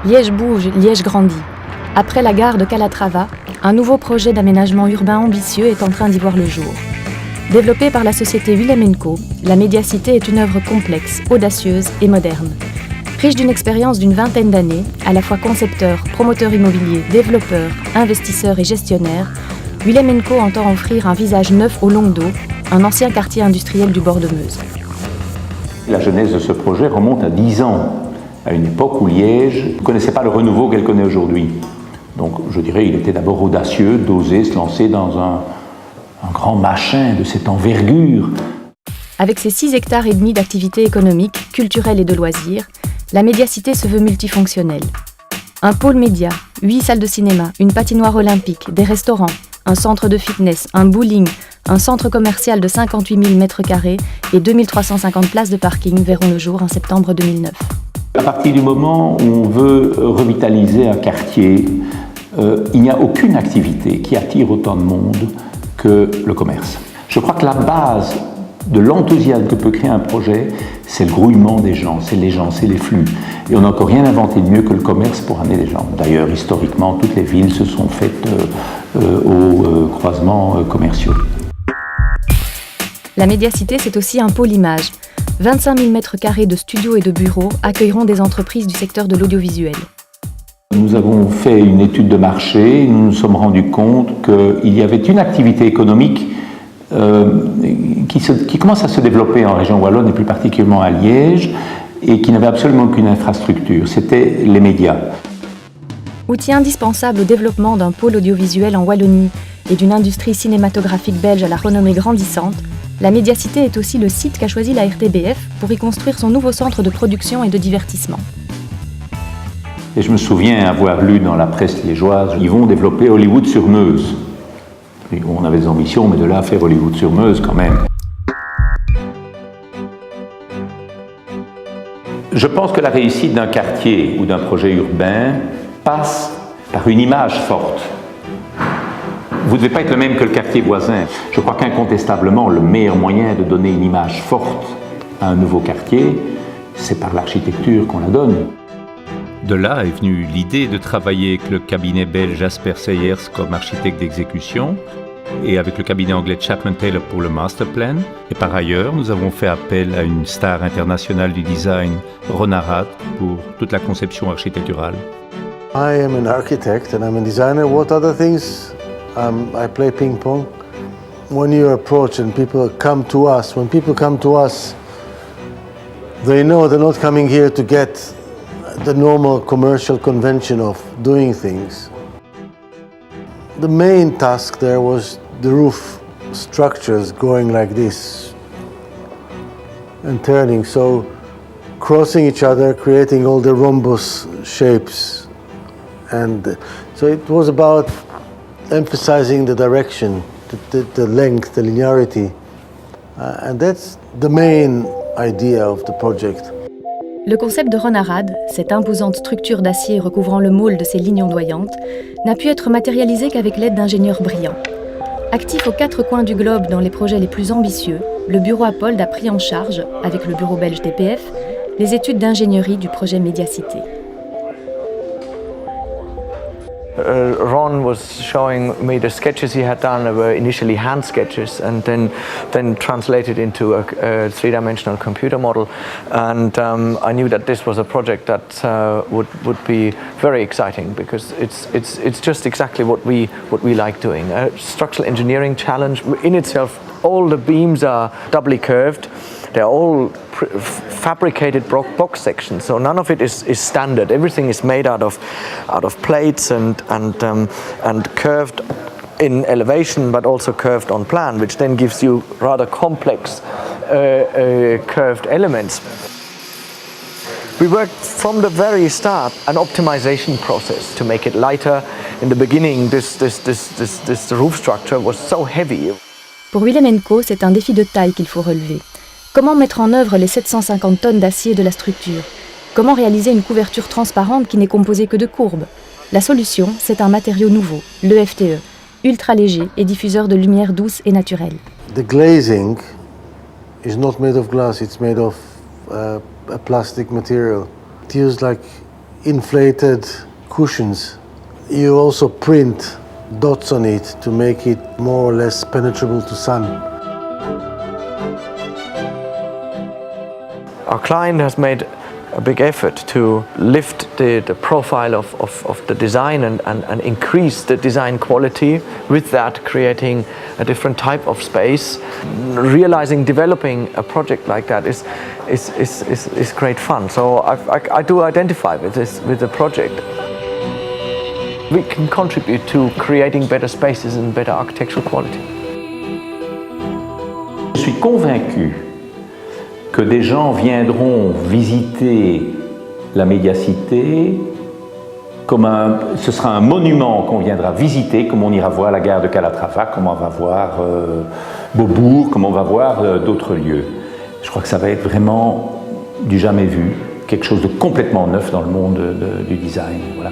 Liège bouge, Liège grandit. Après la gare de Calatrava, un nouveau projet d'aménagement urbain ambitieux est en train d'y voir le jour. Développée par la société Willem & Co, la Médiacité est une œuvre complexe, audacieuse et moderne. Riche d'une expérience d'une vingtaine d'années, à la fois concepteur, promoteur immobilier, développeur, investisseur et gestionnaire, Willem & Co entend offrir un visage neuf au Longue d'Eau, un ancien quartier industriel du bord de Meuse. La genèse de ce projet remonte à 10 ans, à une époque où Liège ne connaissait pas le renouveau qu'elle connaît aujourd'hui. Donc je dirais il était d'abord audacieux d'oser se lancer dans un grand machin de cette envergure. Avec ses 6 hectares et demi d'activités économiques, culturelles et de loisirs, la Médiacité se veut multifonctionnelle. Un pôle média, 8 salles de cinéma, une patinoire olympique, des restaurants, un centre de fitness, un bowling, un centre commercial de 58 000 m² et 2350 places de parking verront le jour en septembre 2009. À partir du moment où on veut revitaliser un quartier, il n'y a aucune activité qui attire autant de monde que le commerce. Je crois que la base de l'enthousiasme que peut créer un projet, c'est le grouillement des gens, c'est les flux. Et on n'a encore rien inventé de mieux que le commerce pour amener des gens. D'ailleurs, historiquement, toutes les villes se sont faites aux croisements commerciaux. La Médiacité, c'est aussi un pôle image. 25 000 m² de studios et de bureaux accueilleront des entreprises du secteur de l'audiovisuel. Nous avons fait une étude de marché, nous nous sommes rendus compte qu'il y avait une activité économique qui commence à se développer en région wallonne et plus particulièrement à Liège et qui n'avait absolument aucune infrastructure, c'était les médias. Outil indispensable au développement d'un pôle audiovisuel en Wallonie et d'une industrie cinématographique belge à la renommée grandissante, la Médiacité est aussi le site qu'a choisi la RTBF pour y construire son nouveau centre de production et de divertissement. Et je me souviens avoir lu dans la presse liégeoise, ils vont développer Hollywood sur Meuse. Et on avait des ambitions, mais de là à faire Hollywood sur Meuse quand même. Je pense que la réussite d'un quartier ou d'un projet urbain passe par une image forte. Vous ne devez pas être le même que le quartier voisin. Je crois qu'incontestablement, le meilleur moyen de donner une image forte à un nouveau quartier, c'est par l'architecture qu'on la donne. De là est venue l'idée de travailler avec le cabinet belge Jasper Seyers comme architecte d'exécution et avec le cabinet anglais Chapman Taylor pour le master plan. Et par ailleurs, nous avons fait appel à une star internationale du design, Ron Arad, pour toute la conception architecturale. I am an architect and I'm a designer. What other things? I play ping pong. When you approach and people come to us, they know they're not coming here to get the normal commercial convention of doing things. The main task there was the roof structures going like this and turning, so crossing each other, creating all the rhombus shapes. And so it was about emphasizing the direction, the length, the linearity. And that's the main idea of the project. Le concept de Ron Arad, cette imposante structure d'acier recouvrant le môle de ses lignes ondoyantes, n'a pu être matérialisé qu'avec l'aide d'ingénieurs brillants. Actif aux 4 coins du globe dans les projets les plus ambitieux, le bureau Appold a pris en charge, avec le bureau belge TPF, les études d'ingénierie du projet Médiacité. Ron was showing me the sketches he had done. They were initially hand sketches and then translated into a 3-dimensional computer model. And I knew that this was a project that would be very exciting because it's just exactly what we like doing. A structural engineering challenge in itself. All the beams are doubly curved. They're all fabricated box sections, so none of it is standard. Everything is made out of plates and curved in elevation, but also curved on plan, which then gives you rather complex curved elements. We worked from the very start an optimization process to make it lighter. In the beginning, this roof structure was so heavy. Pour Willem & Co, c'est un défi de taille qu'il faut relever. Comment mettre en œuvre les 750 tonnes d'acier de la structure? Comment réaliser une couverture transparente qui n'est composée que de courbes? La solution, c'est un matériau nouveau, le FTE, ultra léger et diffuseur de lumière douce et naturelle. The glazing is not made of glass, it's made of a plastic material. It used like inflated cushions. You also print dots on it to make it more or less penetrable to sun. Our client has made a big effort to lift the profile of the design and increase the design quality, with that creating a different type of space. Developing a project like that is great fun. So I do identify with the project. We can contribute to creating better spaces and better architectural quality. Je suis convaincu que des gens viendront visiter la médiacité ce sera un monument qu'on viendra visiter, comme on ira voir la gare de Calatrava, comme on va voir Beaubourg, comme on va voir d'autres lieux. Je crois que ça va être vraiment du jamais vu, quelque chose de complètement neuf dans le monde du design. Voilà.